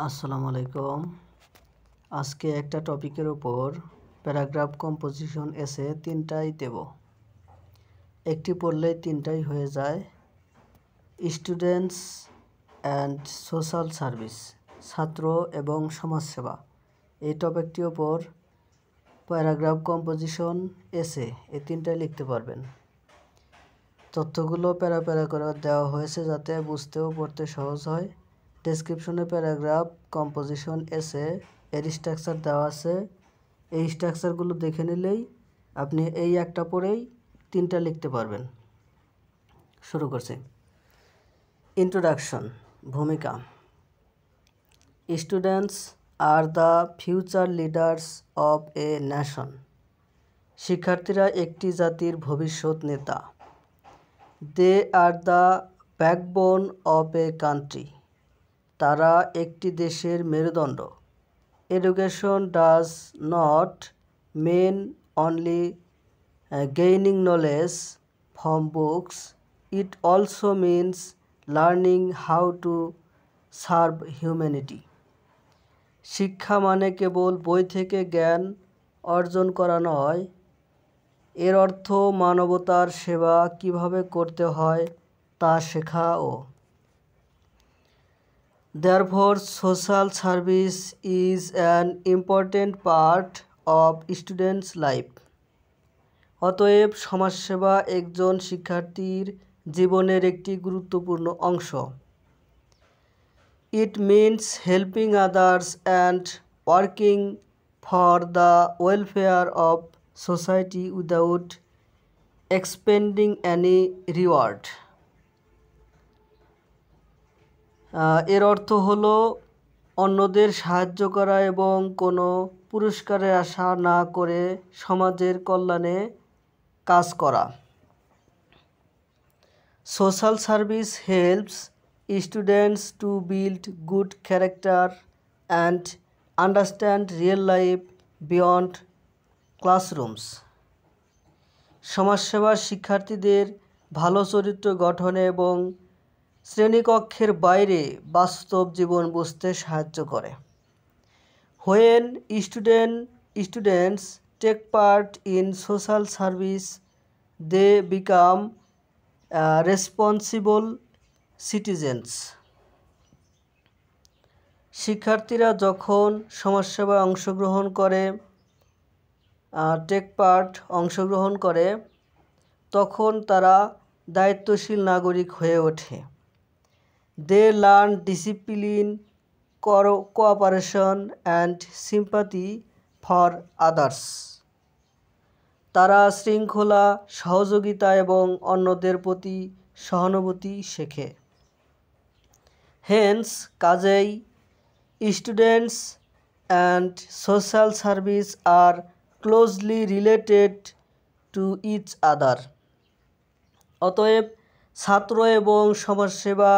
আসসালামু আলাইকুম। আজকে একটা টপিকের উপর প্যারাগ্রাফ কম্পোজিশন এসে তিনটাই দেব। একটি পড়লেই তিনটাই হয়ে যায়। স্টুডেন্টস অ্যান্ড সোশ্যাল সার্ভিস, ছাত্র এবং সমাজসেবা, এই টপিকটির ওপর প্যারাগ্রাফ কম্পোজিশন এসে এই তিনটাই লিখতে পারবেন। তথ্যগুলো প্যারা প্যারা করে দেওয়া হয়েছে যাতে বুঝতেও পড়তে সহজ হয়। ডেসক্রিপশনে প্যারাগ্রাফ কম্পোজিশন এসে এর স্ট্রাকচার দেওয়া আছে। এই স্ট্রাকচারগুলো দেখে নিলেই আপনি এই একটা পড়েই তিনটা লিখতে পারবেন। শুরু করছি। ইন্ট্রোডাকশন, ভূমিকা। Students are the future leaders of a nation. শিক্ষার্থীরা একটি জাতির ভবিষ্যৎ নেতা। They are the backbone of a country. তারা একটি দেশের মেরুদণ্ড। Education does not mean only gaining knowledge from books, it also means learning how to serve humanity. শিক্ষা মানে কেবল বই থেকে জ্ঞান অর্জন করা নয়, এর অর্থ মানবতার সেবা কিভাবে করতে হয় তা শেখাও। Therefore, social service is an important part of students' life. অতএব সমাজসেবা একজন শিক্ষার্থীর জীবনের একটি গুরুত্বপূর্ণ অংশ। It means helping others and working for the welfare of society without expending any reward. এর অর্থ হলো অন্যদের সাহায্য করা এবং কোনো পুরস্কারের আশা না করে সমাজের কল্যাণে কাজ করা। Social service helps students to build good character and understand real life beyond classrooms. সমাজসেবা শিক্ষার্থীদের ভালো চরিত্র গঠনে এবং শ্রেণীকক্ষের বাইরে বাস্তব জীবন বুঝতে সাহায্য করে। When students take part in social service, they become responsible citizens. শিক্ষার্থীরা যখন সমাজসেবায় অংশগ্রহণ করে তখন তারা দায়িত্বশীল নাগরিক হয়ে ওঠে। They learn discipline, cooperation and sympathy for others. তারা শৃঙ্খলা, সহযোগিতা এবং অন্যদের প্রতি সহানুভূতি শেখে। Hence, কাজেই students and social service are closely related to each other. অতএব ছাত্র এবং সমাজসেবা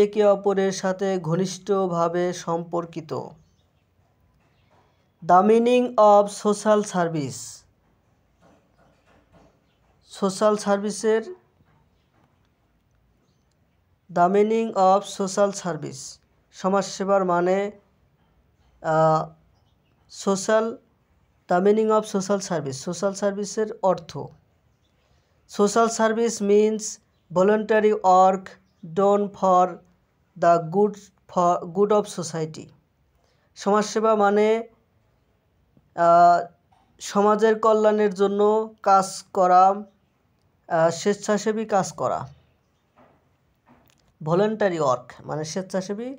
একে অপরের সাথে ঘনিষ্ঠভাবে সম্পর্কিত। The meaning of social service. Social সার্ভিসের the meaning of social service, সমাজসেবার মানে the meaning of social service, social সার্ভিসের অর্থ। Social service means voluntary work done for the good of society. সমাজসেবা মানে সমাজের কল্যাণের জন্য কাজ করা, স্বেচ্ছাসেবী কাজ করা। ভলান্টারি ওয়ার্ক মানে স্বেচ্ছাসেবী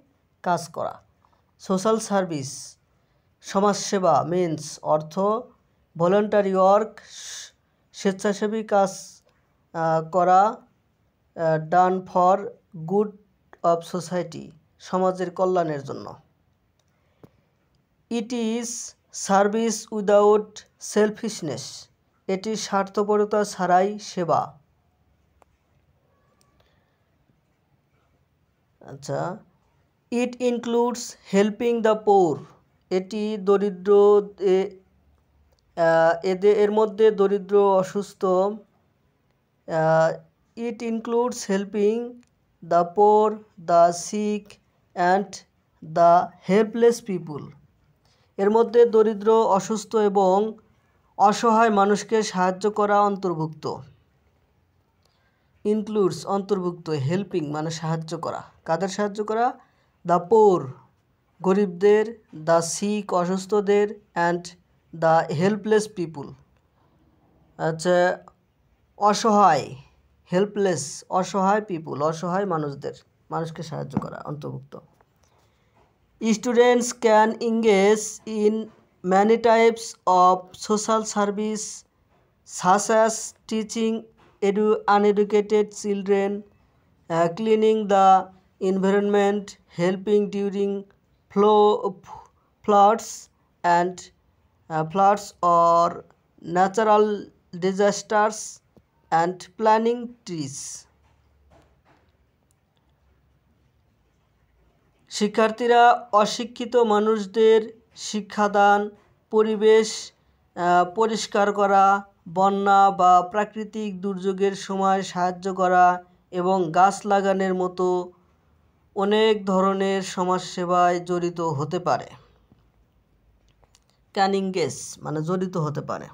কাজ করা। সোশ্যাল সার্ভিস সমাজসেবা মিনস অর্থ ভলান্টারি ওয়ার্ক স্বেচ্ছাসেবী কাজ করা, done for good of society সমাজের কল্যাণের জন্য। It is service without selfishness, এটি স্বার্থপরতা ছাড়াই সেবা। আচ্ছা, it includes helping the poor, এটি দরিদ্র এর মধ্যে দরিদ্র, অসুস্থ। It includes helping the poor, the sick and the helpless people. এর মধ্যে দরিদ্র, অসুস্থ এবং অসহায় মানুষকে সাহায্য করা অন্তর্ভুক্ত। ইনক্লুডস অন্তর্ভুক্ত, হেল্পিং মানে সাহায্য করা। কাদের সাহায্য করা? দ্য পোর গরিবদের, দ্য সিক অসুস্থদের, অ্যান্ড দ্য হেল্পলেস পিপুল আচ্ছা অসহায়, হেল্পলেস অসহায় পিপুল অসহায় মানুষকে সাহায্য করা অন্তর্ভুক্ত। Students can engage in many types of social service such as teaching uneducated children, cleaning the environment, helping during floods or natural disasters, and planting trees. শিক্ষার্থীরা অশিক্ষিত মানুষদের শিক্ষাদান, পরিবেশ পরিষ্কার করা, বন্যা বা প্রাকৃতিক দুর্যোগের সময় সাহায্য করা এবং গাছ লাগানোর মতো অনেক ধরনের সমাজসেবায় জড়িত হতে পারে। ক্যান এঙ্গেজ মানে জড়িত হতে পারে।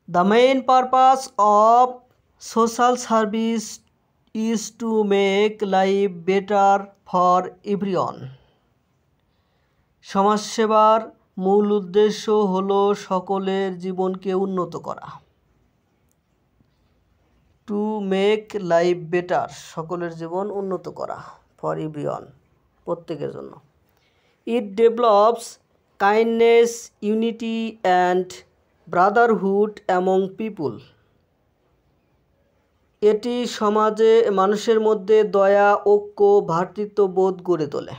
The main purpose of social service is to make life better for everyone. সমাজসেবার মূল উদ্দেশ্য হলো সকলের জীবনকে উন্নত করা। টু মেক লাইফ বেটার সকলের জীবন উন্নত করা, ফর এভরিওয়ান প্রত্যেকের জন্য। It develops kindness, unity and brotherhood among people. এটি সমাজে মানুষের মধ্যে দয়া, ঐক্য, ভ্রাতৃত্ববোধ গড়ে তোলে।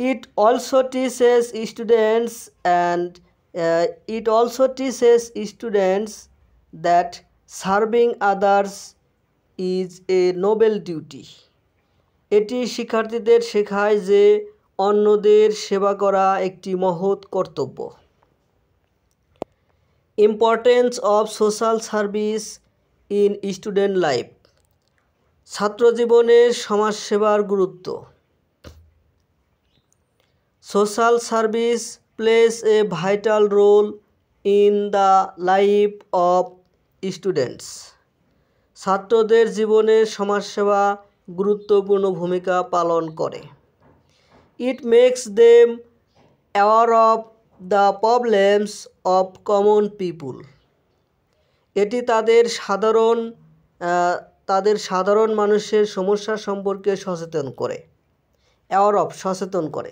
It also teaches students that serving others is a noble duty. এটি শিক্ষার্থীদের শেখায় যে অন্যদের সেবা করা একটি মহৎ কর্তব্য। Importance of social service in student life. ছাত্রজীবনের সমাজসেবার গুরুত্ব। Social service plays a vital role in the life of students. ছাত্রদের জীবনে সমাজসেবা গুরুত্বপূর্ণ ভূমিকা পালন করে। It makes them aware of the problems of common people. এটি তাদের সাধারণ মানুষের সমস্যা সম্পর্কে সচেতন করে। অ্যাওয়ার অফ সচেতন করে।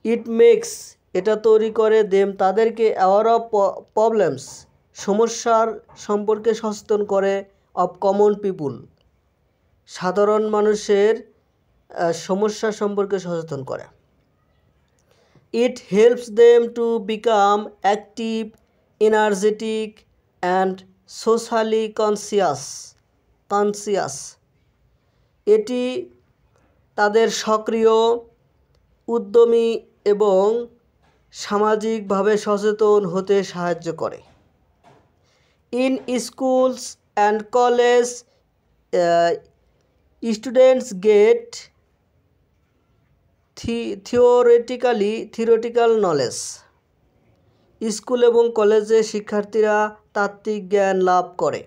ইট মেক্স এটা তৈরি করে দেম তাদেরকে অ্যাওয়ার অফ প্রবলেমস সমস্যার সম্পর্কে সচেতন করে, অফ কমন পিপুল সাধারণ মানুষের সমস্যা সম্পর্কে সচেতন করে। It helps them to become active, energetic and socially conscious. এটি তাদের সক্রিয়, উদ্যমী এবং সামাজিকভাবে সচেতন হতে সাহায্য করে। In schools and college students get theoretical knowledge. School এবং কলেজে শিক্ষার্থীরা তাত্ত্বিক জ্ঞান লাভ করে।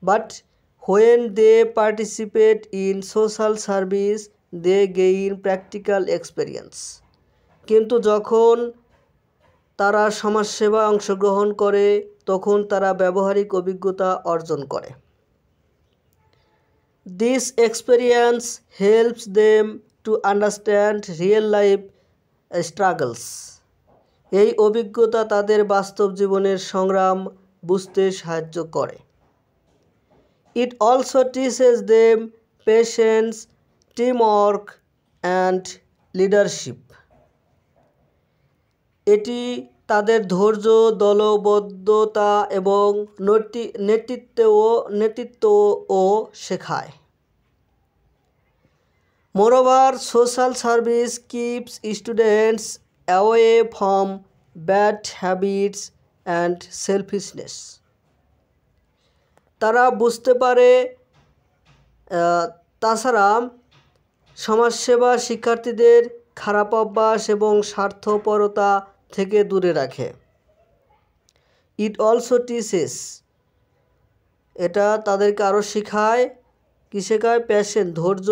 But when they participate in social service they gain practical experience. কিন্তু যখন তারা সমাজসেবায় অংশগ্রহণ করে তখন তারা ব্যবহারিক অভিজ্ঞতা অর্জন করে। This experience helps them to understand real life struggles. এই অভিজ্ঞতা তাদের বাস্তব জীবনের সংগ্রাম বুঝতে সাহায্য করে। It also teaches them patience, teamwork and leadership. এটি তাদের ধৈর্য, দলবদ্ধতা এবং নেতৃত্বও শেখায়। Moreover social service keeps students away from bad habits and selfishness. তাছাড়া সমাজসেবা শিক্ষার্থীদের খারাপ অভ্যাস এবং স্বার্থপরতা থেকে দূরে রাখে। ইট অলসো টিচেস, এটা তাদেরকে আরও শেখায়, কী শেখায়? প্যাশন, ধৈর্য,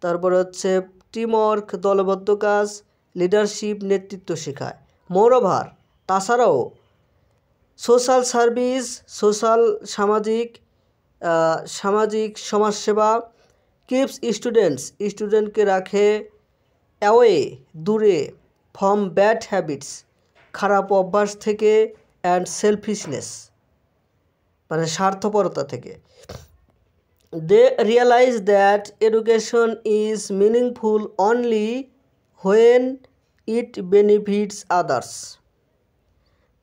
তারপরে হচ্ছে টিমওয়ার্ক, দলবদ্ধ কাজ, লিডারশিপ, নেতৃত্ব শেখায়। মোরওভার, তাছাড়াও সোশ্যাল সার্ভিস, সামাজিক সমাজসেবা, কিপস স্টুডেন্টকে রাখে অ্যাওয়ে, দূরে, ফ্রম ব্যাড হ্যাবিটস, খারাপ অভ্যাস থেকে, অ্যান্ড সেলফিশনেস, মানে স্বার্থপরতা থেকে। They realize that education is meaningful only when it benefits others.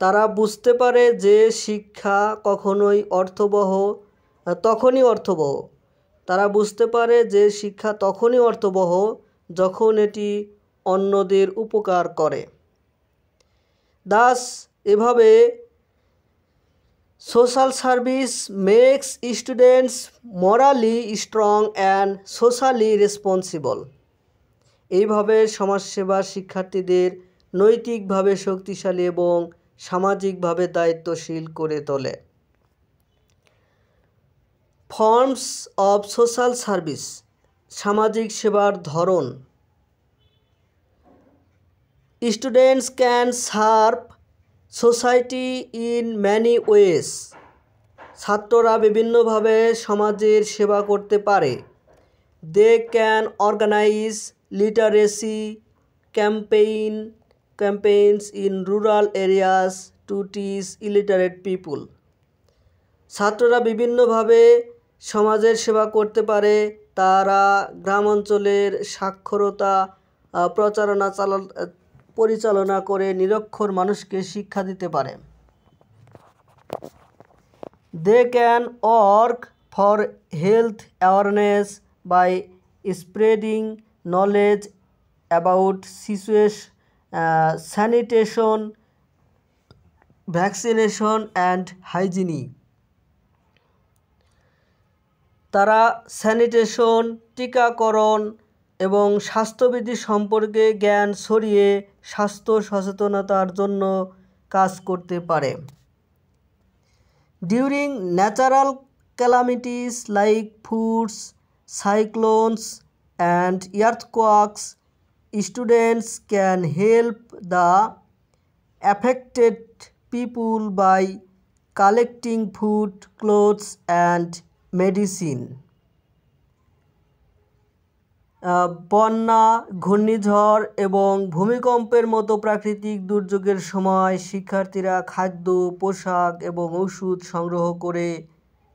তারা বুঝতে পারে যে শিক্ষা তখনই অর্থবহ। তারা বুঝতে পারে যে শিক্ষা তখনই অর্থবহ যখন এটি অন্যদের উপকার করে। দাস, এভাবে social service makes students morally strong and socially responsible. এইভাবে সমাজসেবা শিক্ষার্থীদের নৈতিকভাবে শক্তিশালী এবং সামাজিকভাবে দায়িত্বশীল করে তোলে। ফর্মস অব সোশ্যাল সার্ভিস, সামাজিক সেবার ধরন। Students can serve society in many ways. ছাত্ররা বিভিন্নভাবে সমাজের সেবা করতে পারে। They can organize literacy campaigns in rural areas to teach illiterate people. ছাত্ররা বিভিন্নভাবে সমাজের সেবা করতে পারে। তারা গ্রাম অঞ্চলের সাক্ষরতা পরিচালনা করে নিরক্ষর মানুষকে শিক্ষা দিতে পারে। They can work for health awareness by spreading knowledge about sanitation, vaccination and hygiene. তারা স্যানিটেশন, টিকাকরণ এবং স্বাস্থ্যবিধি সম্পর্কে জ্ঞান ছড়িয়ে স্বাস্থ্য সচেতনতার জন্য কাজ করতে পারে। During natural calamities like floods, cyclones and earthquakes, students can help the affected people by collecting food, clothes and medicine. বন্যা, ঘূর্ণিঝড় এবং ভূমিকম্পের মতো প্রাকৃতিক দুর্যোগের সময় শিক্ষার্থীরা খাদ্য, পোশাক এবং ওষুধ সংগ্রহ করে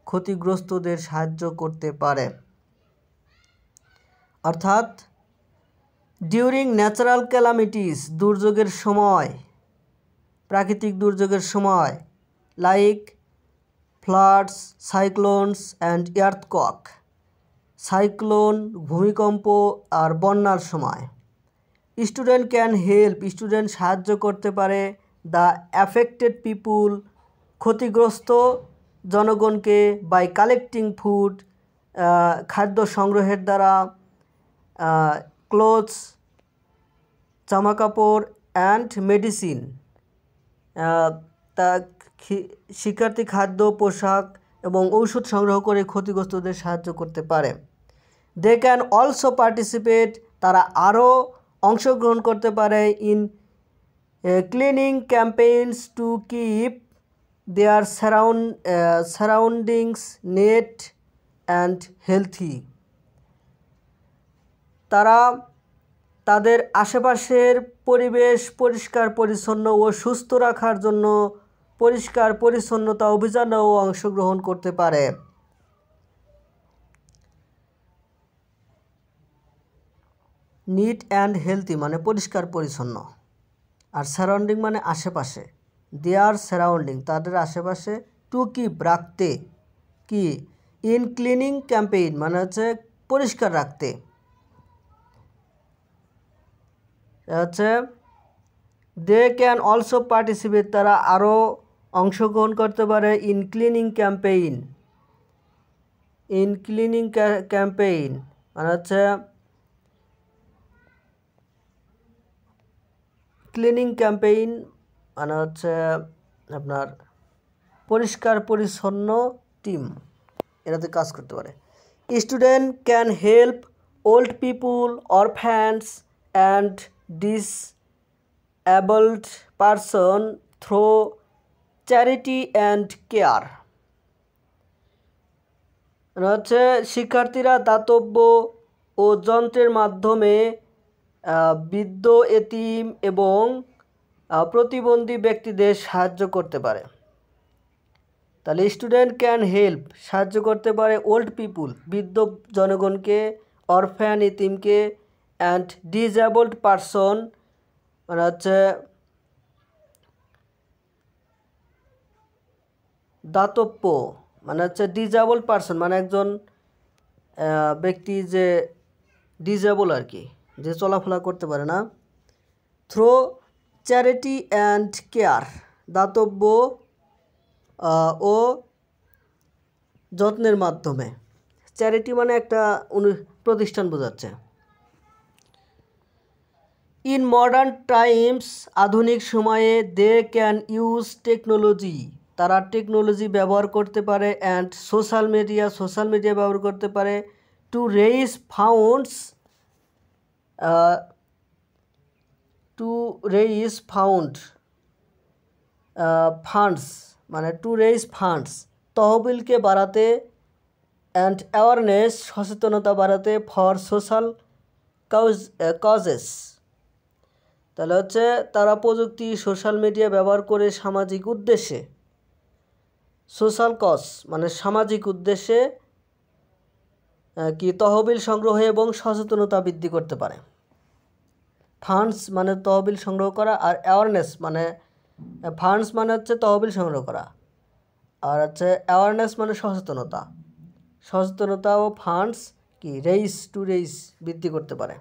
ক্ষতিগ্রস্তদের সাহায্য করতে পারে। অর্থাৎ ডিউরিং ন্যাচারাল ক্যালামিটিস, দুর্যোগের সময়, প্রাকৃতিক দুর্যোগের সময়, like floods, cyclones and earthquake, cyclone, ভূমিকম্প আর বন্যার সময়। স্টুডেন্ট ক্যান হেল্প, স্টুডেন্ট সাহায্য করতে পারে। দ্য অ্যাফেক্টেড পিপুল, ক্ষতিগ্রস্ত জনগণকে। বাই কালেক্টিং ফুড, খাদ্য সংগ্রহের দ্বারা। ক্লোথস, জামাকাপড়। অ্যান্ড মেডিসিন, শিক্ষার্থী খাদ্য, পোশাক এবং ঔষধ সংগ্রহ করে ক্ষতিগ্রস্তদের সাহায্য করতে পারে। দে ক্যান অলসো পার্টিসিপেট, তারা আরও অংশগ্রহণ করতে পারে। In cleaning campaigns to keep there surroundings net and healthy. তারা তাদের আশেপাশের পরিবেশ পরিষ্কার পরিচ্ছন্ন ও সুস্থ রাখার জন্য পরিষ্কার পরিচ্ছন্নতা অভিযানেও অংশগ্রহণ করতে পারে। নিট অ্যান্ড হেলথি মানে পরিষ্কার পরিচ্ছন্ন, আর সারাউন্ডিং মানে আশেপাশে। দেয়ার সারাউন্ডিং, তাদের আশেপাশে। টু কিপ, রাখতে। কি? ইন ক্লিনিং ক্যাম্পেইন মানে হচ্ছে পরিষ্কার রাখতে। হচ্ছে দে ক্যান অলসো পার্টিসিপেট, তারা আরও অংশগ্রহণ করতে পারে। In cleaning campaign, in cleaning campaign মানে হচ্ছে ক্লিনিং ক্যাম্পেইন মানে হচ্ছে আপনার পরিষ্কার পরিচ্ছন্ন টিম এটাতে কাজ করতে পারে। Student can help old people, orphans and disabled person through charity and care. মানে হচ্ছে শিক্ষার্থীরা দাতব্য ও যন্ত্রের মাধ্যমে বৃদ্ধ, এতিম এবং প্রতিবন্ধী ব্যক্তিদের সাহায্য করতে পারে। তাহলে স্টুডেন্ট ক্যান হেল্প সাহায্য করতে পারে ওল্ড পিপুল বৃদ্ধ জনগণকে, অরফ্যান এতিমকে, অ্যান্ড ডিসঅ্যাবলড পারসন মানে হচ্ছে দাতব্য মানে হচ্ছে ডিসঅ্যাবলড পারসন মানে একজন ব্যক্তি যে ডিসঅ্যাবল আর কি, যে চলাফেরা করতে পারে না। থ্রু চ্যারিটি অ্যান্ড কেয়ার দাতব্য ও যত্নের মাধ্যমে। চ্যারিটি মানে একটা প্রতিষ্ঠান বোঝাচ্ছে। ইন মডার্ন টাইমস আধুনিক সময়ে দে ক্যান ইউজ টেকনোলজি তারা টেকনোলজি ব্যবহার করতে পারে, অ্যান্ড সোশ্যাল মিডিয়া ব্যবহার করতে পারে টু রেইজ ফান্ডস মানে টু রেইজ ফান্ডস তহবিলকে বাড়াতে, অ্যান্ড অ্যাওয়ারনেস সচেতনতা বাড়াতে ফর সোশ্যাল কজেস। তাহলে হচ্ছে তারা প্রযুক্তি সোশ্যাল মিডিয়া ব্যবহার করে সামাজিক উদ্দেশ্যে, সোশ্যাল কজ মানে সামাজিক উদ্দেশ্যে কি তহবিল সংগ্রহ এবং সচেতনতা বৃদ্ধি করতে পারে। ফান্ডস মানে তহবিল সংগ্রহ করা, আর অ্যাওয়ারনেস মানে ফান্ডস মানে হচ্ছে তহবিল সংগ্রহ করা, আর হচ্ছে অ্যাওয়ারনেস মানে সচেতনতা ও ফান্ডস কি রেইজ বৃদ্ধি করতে পারে।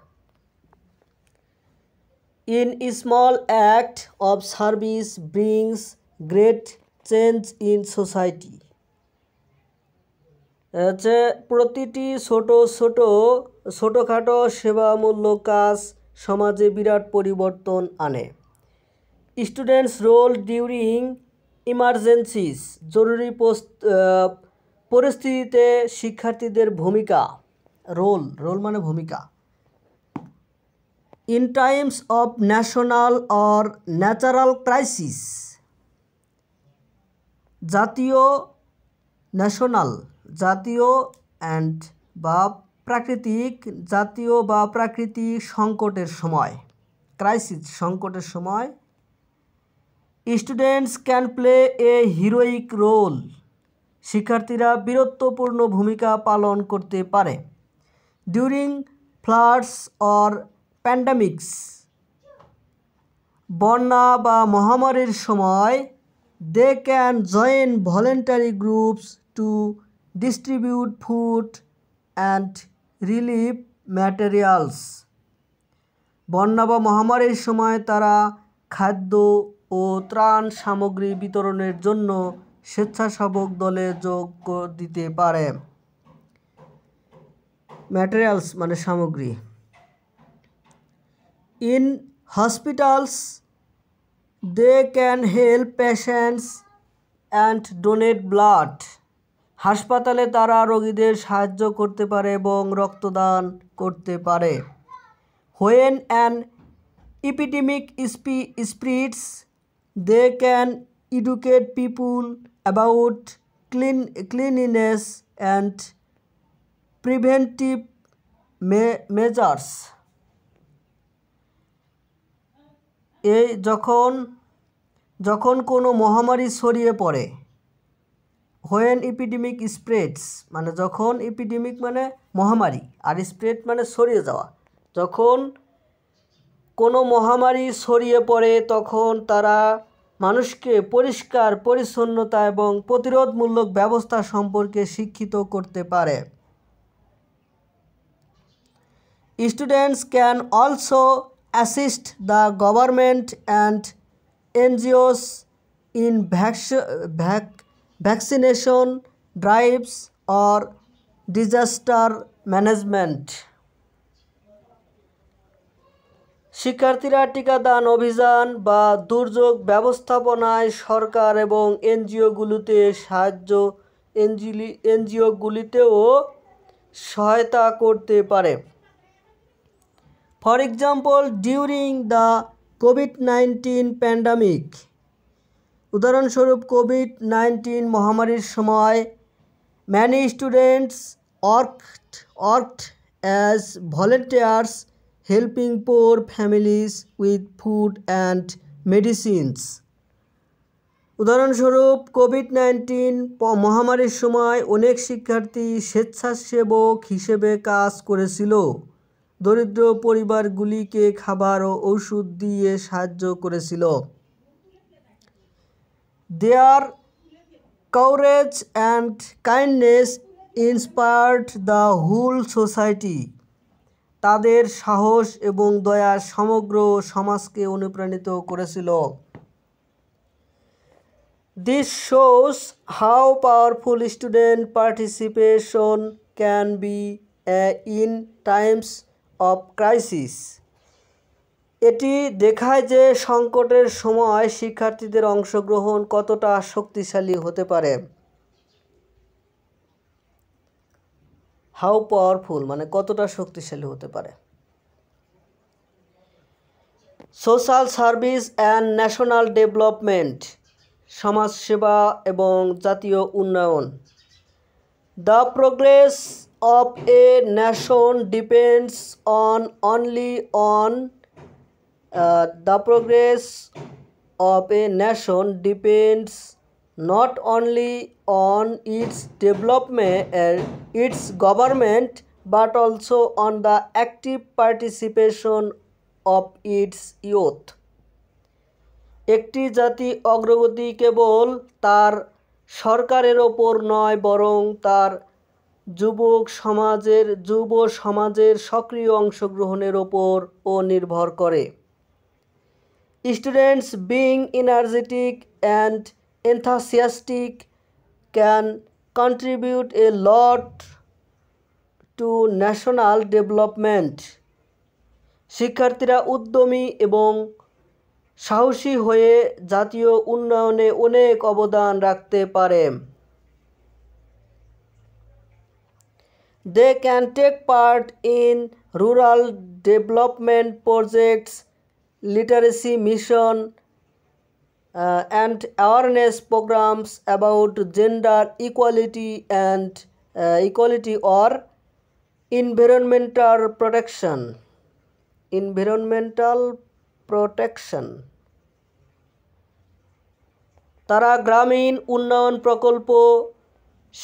In small act of service brings great change in society. হচ্ছে প্রতিটি ছোটোখাটো সেবামূলক কাজ সমাজে বিরাট পরিবর্তন আনে। স্টুডেন্টস রোল ডিউরিং ইমার্জেন্সিস জরুরি পরিস্থিতিতে শিক্ষার্থীদের ভূমিকা। রোল মানে ভূমিকা। In times of national or natural crisis জাতীয় বা প্রাকৃতিক সংকটের সময়, সংকটের সময় students can play a heroic role শিক্ষার্থীরা বীরত্বপূর্ণ ভূমিকা পালন করতে পারে। ডিউরিং ফ্লাডস অর প্যান্ডামিক্স বন্যা বা মহামারীর সময় they can join voluntary groups to distribute food and relief materials. বন্যা বা মহামারীর সময় তারা খাদ্য ও ত্রাণ সামগ্রী বিতরণের জন্য স্বেচ্ছাসেবক দলে যোগ দিতে পারে। ম্যাটেরিয়ালস মানে সামগ্রী। In hospitals they can help patients and donate blood. হাসপাতালে তারা রোগীদের সাহায্য করতে পারে এবং রক্তদান করতে পারে। When an epidemic spreads they can educate people about cleanliness and preventive measures. এই যখন কোনো মহামারী ছড়িয়ে পড়ে, হোয়েন ইপিডেমিক স্প্রেডস মানে যখন, ইপিডেমিক মানে মহামারী আর স্প্রেড মানে ছড়িয়ে যাওয়া, যখন কোনো মহামারী ছড়িয়ে পড়ে তখন তারা মানুষকে পরিষ্কার পরিচ্ছন্নতা এবং প্রতিরোধমূলক ব্যবস্থা সম্পর্কে শিক্ষিত করতে পারে। Students can also assist the government and NGOs in vaccination drives or disaster management. শিক্ষার্থীরা টিকাদান অভিযান বা দুর্যোগ ব্যবস্থাপনায় সরকার এবং এনজিওগুলিতেও সহায়তা করতে পারে। For example, during the COVID-19 pandemic, উদাহরণস্বরূপ কোভিড-19 মহামারীর সময় many students worked as volunteers helping poor families with food and medicines. উদাহরণস্বরূপ কোভিড-19 মহামারীর সময় অনেক শিক্ষার্থী স্বেচ্ছাসেবক হিসেবে কাজ করেছিল, দরিদ্র পরিবারগুলিকে খাবার ও ওষুধ দিয়ে সাহায্য করেছিল। Their courage and kindness inspired the whole society. তাদের সাহস এবং দয়া সমগ্র সমাজকে অনুপ্রাণিত করেছিল। This shows how powerful student participation can be in times of crisis. এটি দেখায় যে সংকটের সময় শিক্ষার্থীদের অংশগ্রহণ কতটা শক্তিশালী হতে পারে। হাউ পাওয়ারফুল মানে কতটা শক্তিশালী হতে পারে। Social service and national development, সমাজসেবা এবং জাতীয় উন্নয়ন। The progress of a nation depends only on the progress of a nation depends not only on its development and its government but also on the active participation of its youth. একটি জাতি অগ্রগতি কেবল তার সরকারের ওপর নয় বরং তার যুব সমাজের সক্রিয় অংশগ্রহণের ওপরও নির্ভর করে। Students being energetic and enthusiastic can contribute a lot to national development. শিক্ষার্থীরা উদ্যমী এবং সাহসী হয়ে জাতীয় উন্নয়নে অনেক অবদান রাখতে পারে। They can take part in rural development projects, literacy mission, and awareness programs about gender equality or environmental protection. তারা গ্রামীণ উন্নয়ন প্রকল্প,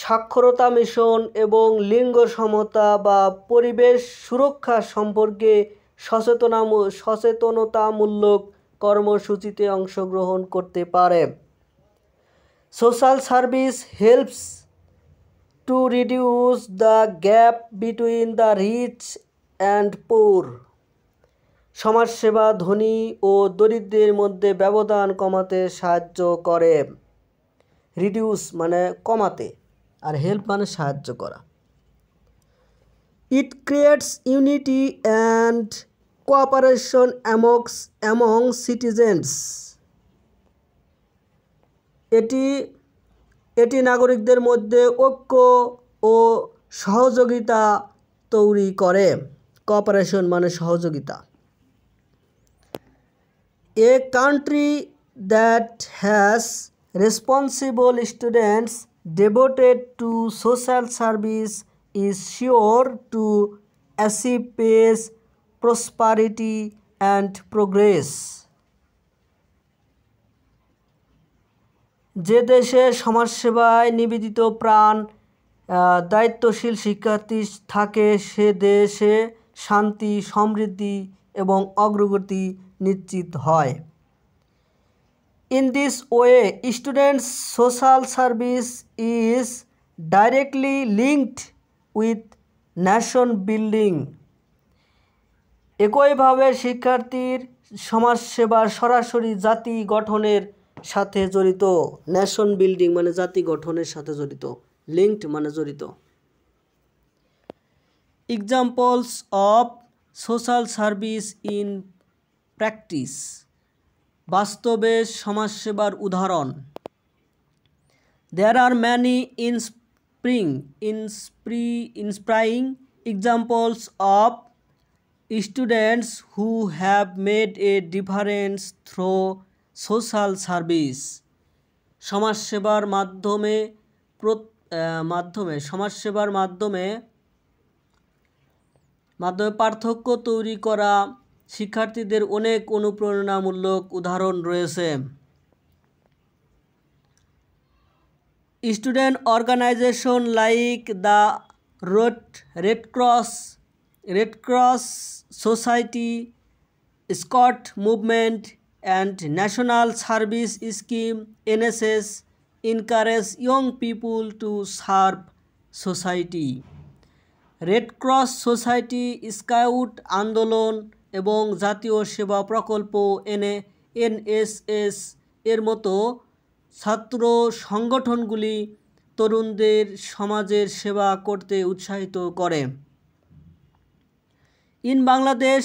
সাক্ষরতা মিশন এবং লিঙ্গ সমতা বা পরিবেশ সুরক্ষা সম্পর্কে সচেতনতামূলক কর্মসূচিতে অংশগ্রহণ করতে পারে। Social service helps to reduce the gap between the rich and poor. সমাজসেবা ধনী ও দরিদ্রের মধ্যে ব্যবধান কমাতে সাহায্য করে। রিডিউস মানে কমাতে আর হেল্প মানে সাহায্য করা। It creates unity and cooperation among citizens. এটি নাগরিকদের মধ্যে ঐক্য ও সহযোগিতা তৈরি করে। কোঅপারেশন মানে সহযোগিতা। A country that has responsible students devoted to social service is sure to achieve peace, prosperity and progress. যে দেশে সমাজসেবায় নিবেদিত প্রাণ দায়িত্বশীল শিক্ষার্থী থাকে সে দেশে শান্তি, সমৃদ্ধি এবং অগ্রগতি নিশ্চিত হয়। In this way, students' social service is directly linked with nation building. একইভাবে শিক্ষার্থীর সমাজসেবা সরাসরি জাতি গঠনের সাথে জড়িত। নেশন বিল্ডিং মানে জাতি গঠনের সাথে জড়িত। লিঙ্কড মানে জড়িত। Examples of social service in practice, বাস্তবে সমাজসেবার উদাহরণ। There are many inspiring examples of students who have made a difference through social service. সমাজসেবার মাধ্যমে পার্থক্য তৈরি করা শিক্ষার্থীদের অনেক অনুপ্রেরণামূলক উদাহরণ রয়েছে। Student organization like the Red Cross Society, Scout Movement and National Service Scheme NSS encourage young people to serve society. Red cross society, scout আন্দোলন এবং জাতীয় সেবা প্রকল্প NSS এর মতো ছাত্র সংগঠনগুলি তরুণদের সমাজের সেবা করতে উৎসাহিত করে। In Bangladesh,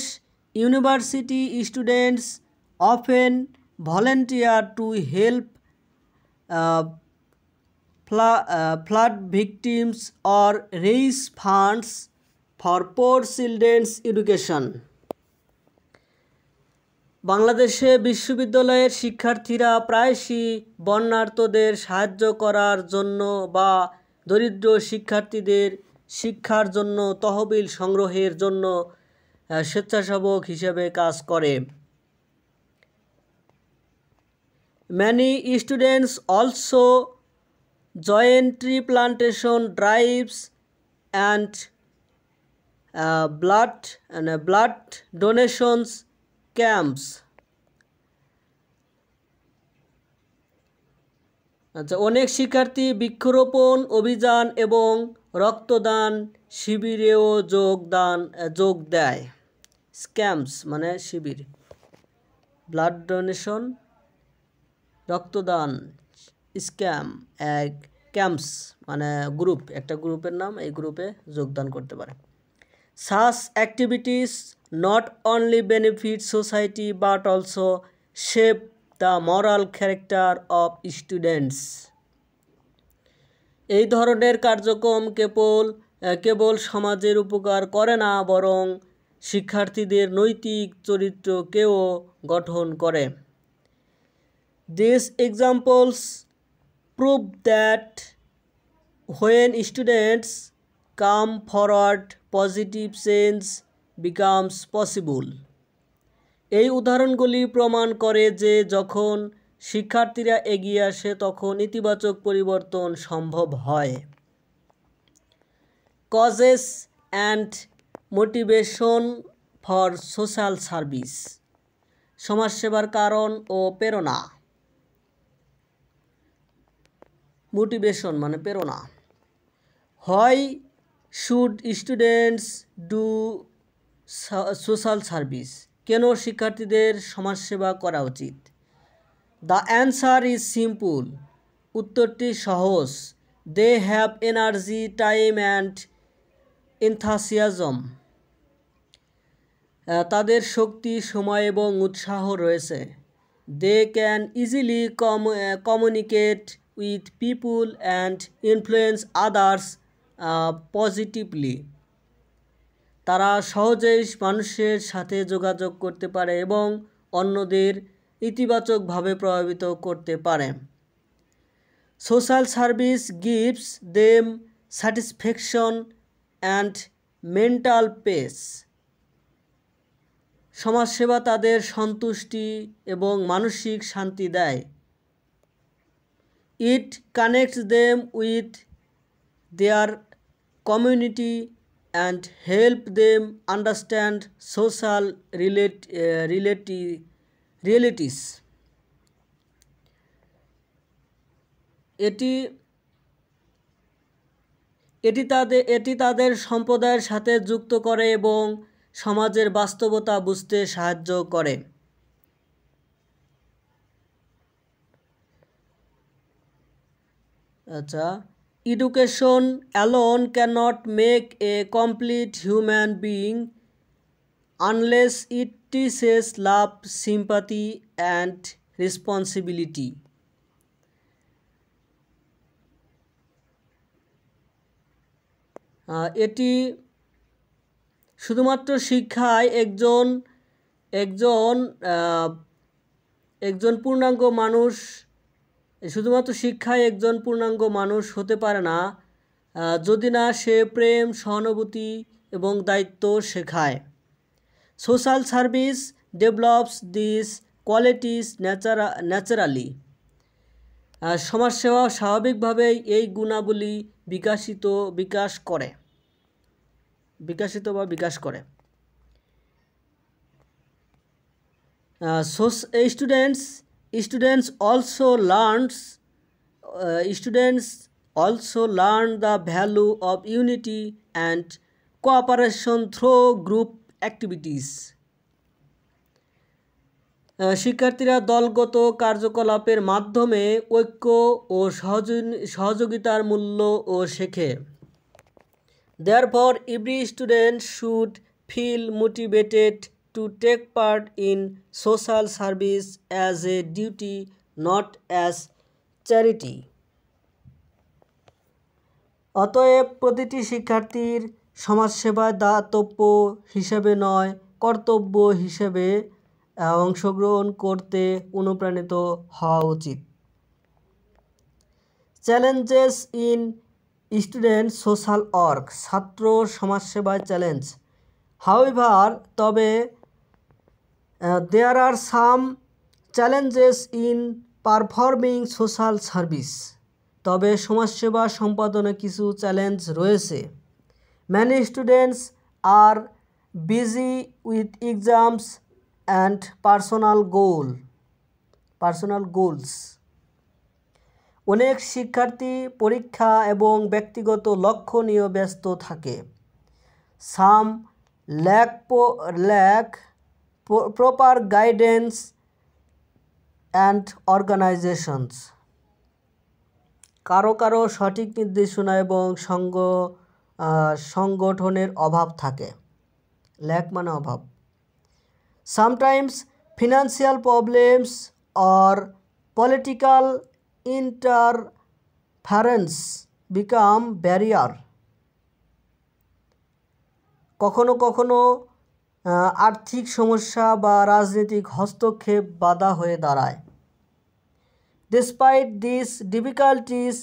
university students often volunteer to help flood victims or raise funds for poor children's education. বাংলাদেশে বিশ্ববিদ্যালয়ের শিক্ষার্থীরা প্রায়শই বন্যার্তদের সাহায্য করার জন্য বা দরিদ্র শিক্ষার্থীদের শিক্ষার জন্য তহবিল সংগ্রহের জন্য স্বেচ্ছাসেবক হিসেবে কাজ করে। Many students also join tree plantation drives and blood donations camps. অনেক শিক্ষার্থী বৃক্ষরোপণ অভিযান এবং রক্তদান শিবিরেও যোগ দেয়। স্ক্যাম্পস মানে শিবির, ব্লাড ডোনেশন রক্তদান, স্ক্যাম ক্যাম্পস মানে গ্রুপ, একটা গ্রুপের নাম, এই গ্রুপে যোগদান করতে পারে। Such activities not only benefit society but also shape the moral character of students. এই ধরনের কার্যক্রম কেবল সমাজের উপকার করে না, বরং শিক্ষার্থীদের নৈতিক চরিত্রকেও গঠন করে। These examples prove that when students come forward, positive change becomes possible. এই উদাহরণগুলি প্রমাণ করে যে যখন শিক্ষার্থীরা এগিয়ে আসে তখন ইতিবাচক পরিবর্তন সম্ভব হয়। Causes and motivation for social service. সমাজসেবার কারণ ও প্রেরণা। মোটিভেশন মানে প্রেরণা। Why should students do social service? কেন শিক্ষার্থীদের সমাজসেবা করা উচিত? The answer is simple. উত্তরটি সহজ। They have energy, time and enthusiasm. তাদের শক্তি, সময় এবং উৎসাহ রয়েছে। They can easily communicate with people and influence others positively. তারা সহজেই মানুষের সাথে যোগাযোগ করতে পারে এবং অন্যদের ইতিবাচকভাবে প্রভাবিত করতে পারে। Social service gives them satisfaction and mental peace. সমাজসেবা তাদের সন্তুষ্টি এবং মানসিক শান্তি দেয়। It connects them with their community and help them understand social realities. এটি তাদের সম্প্রদায়ের সাথে যুক্ত করে এবং সমাজের বাস্তবতা বুঝতে সাহায্য করে। আচ্ছা, education alone cannot make a complete human being unless it teaches love, sympathy, and responsibility. এটি শুধুমাত্র শিক্ষায় একজন পূর্ণাঙ্গ মানুষ হতে পারে না যদি না সে প্রেম, সহানুভূতি এবং দায়িত্ব শেখায়। Social service develops this qualities naturally. সমাজসেবা স্বাভাবিকভাবেই এই গুণাবলী বিকাশ করে। Students also learn the value of unity and cooperation through group activities. শিক্ষার্থীরা দলগত কার্যকলাপের মাধ্যমে ঐক্য ও সহযোগিতার মূল্যও শেখে। Therefore, every student should feel motivated to take part in social service as a duty, not as charity. অতএব প্রতিটি শিক্ষার্থীর সমাজসেবায় দাতব্য হিসেবে নয়, কর্তব্য হিসেবে অংশগ্রহণ করতে অনুপ্রাণিত হওয়া উচিত। Challenges in student social work, ছাত্র সমাজসেবায় চ্যালেঞ্জ। হাউএভার, তবে there are some challenges in performing social service, তবে সমাজসেবা সম্পাদনে কিছু চ্যালেঞ্জ রয়েছে। Many students are busy with exams and personal goals. অনেক শিক্ষার্থী পরীক্ষা এবং ব্যক্তিগত লক্ষ্য নিয়ে ব্যস্ত থাকে। Some lack proper guidance and organisations, কারো সঠিক নির্দেশনা এবং সংগঠনের অভাব থাকে। ল্যাক মানে অভাব। Sometimes financial problems or political interference become barrier, কখনো আর্থিক সমস্যা বা রাজনৈতিক হস্তক্ষেপ বাধা হয়ে দাঁড়ায়। Despite these difficulties,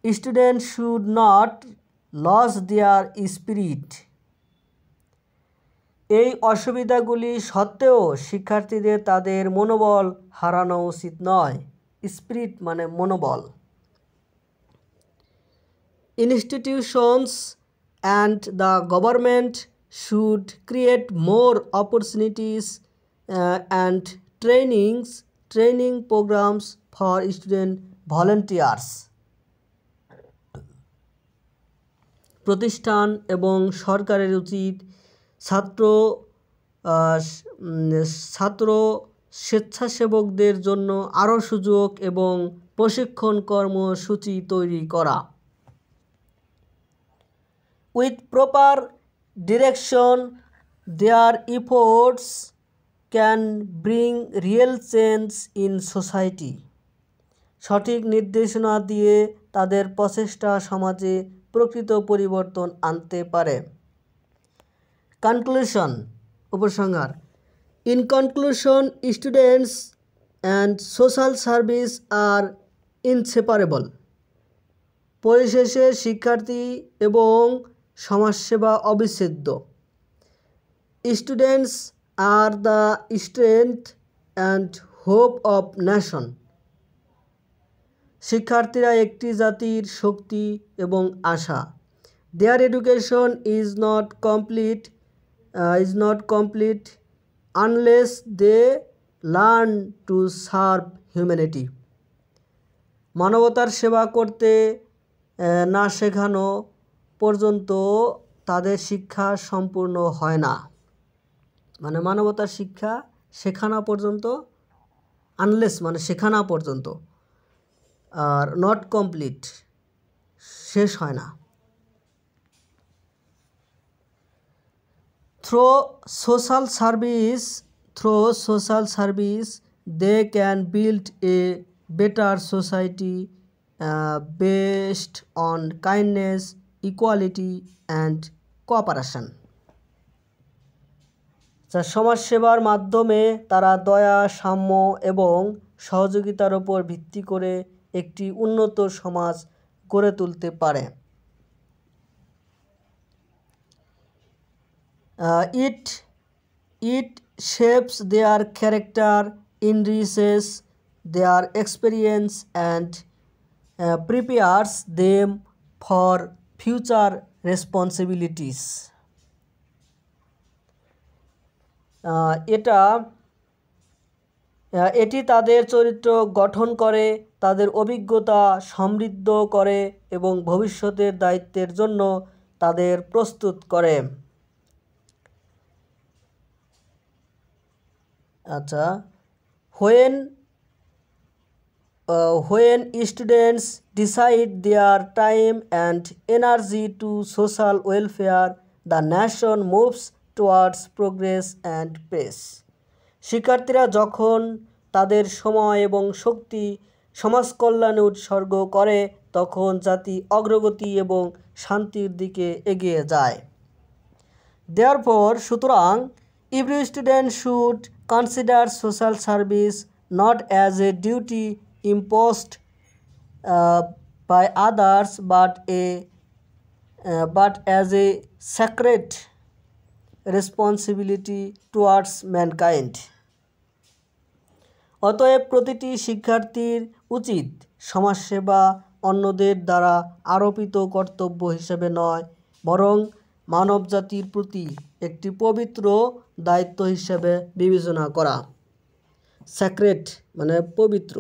students should not lose their spirit. এই অসুবিধাগুলি সত্ত্বেও শিক্ষার্থীদের তাদের মনোবল হারানো উচিত নয়। স্পিরিট মানে মনোবল। Institutions and the government should create more opportunities and training programs for student volunteers. প্রতিষ্ঠান এবং সরকারের উচিত ছাত্র স্বেচ্ছাসেবকদের জন্য আরও সুযোগ এবং প্রশিক্ষণ কর্মসূচি তৈরি করা। With proper direction, their efforts can bring real change in society. সঠিক নির্দেশনা দিয়ে তাদের প্রচেষ্টা সমাজে প্রকৃত পরিবর্তন আনতে পারে। কনক্লুশন, উপসংহার। In conclusion, students and social service are inseparable. পরিশেষে শিক্ষার্থী এবং সমাজসেবা অবিচ্ছেদ্য। Students are the strength and hope of nation. শিক্ষার্থীরা একটি জাতির শক্তি এবং আশা। Their education is not complete unless they learn to serve humanity. মানবতার সেবা করতে না শেখানো পর্যন্ত তাদের শিক্ষা সম্পূর্ণ হয় না। মানে মানবতার শিক্ষা শেখানো পর্যন্ত, আনলেস মানে শেখানো পর্যন্ত, আর নট কমপ্লিট শেষ হয় না। Through social service, they can build a better society based on kindness, equality, and cooperation. সমাজসেবার মাধ্যমে তারা দয়া, সাম্য এবং সহযোগিতার উপর ভিত্তি করে একটি উন্নত সমাজ গড়ে তুলতে পারে। It shapes their character, enriches their experience, and prepares them for future responsibilities. এটি তাদের চরিত্র গঠন করে, তাদের অভিজ্ঞতা সমৃদ্ধ করে এবং ভবিষ্যতের দায়িত্বের জন্য তাদের প্রস্তুত করে। আচ্ছা, when students decide their time and energy to social welfare, the nation moves towards progress and peace. শিক্ষার্থীরা যখন তাদের সময় এবং শক্তি সমাজ কল্যাণে উৎসর্গ করে তখন জাতি অগ্রগতি এবং শান্তির দিকে এগিয়ে যায়। Therefore, সুতরাং every student should consider social service not as a duty imposed by others but as a sacred responsibility towards mankind. অতএব প্রতিটি শিক্ষার্থীর উচিত সমাজসেবা অন্যদের দ্বারা আরোপিত কর্তব্য হিসেবে নয়, বরং মানবজাতির প্রতি একটি পবিত্র দায়িত্ব হিসেবে বিবেচনা করা। স্যাক্রেড মানে পবিত্র,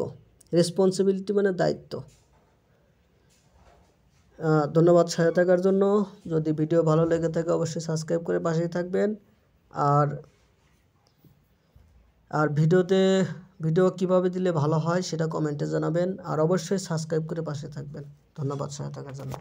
রেসপন্সিবিলিটি মানে দায়িত্ব। ধন্যবাদ সাথে থাকার জন্য। যদি ভিডিও ভালো লেগে থাকে অবশ্যই সাবস্ক্রাইব করে পাশেই থাকবেন। আর ভিডিও কিভাবে দিলে ভালো হয় সেটা কমেন্টে জানাবেন। আর অবশ্যই সাবস্ক্রাইব করে পাশে থাকবেন। ধন্যবাদ সাথে থাকার জন্য।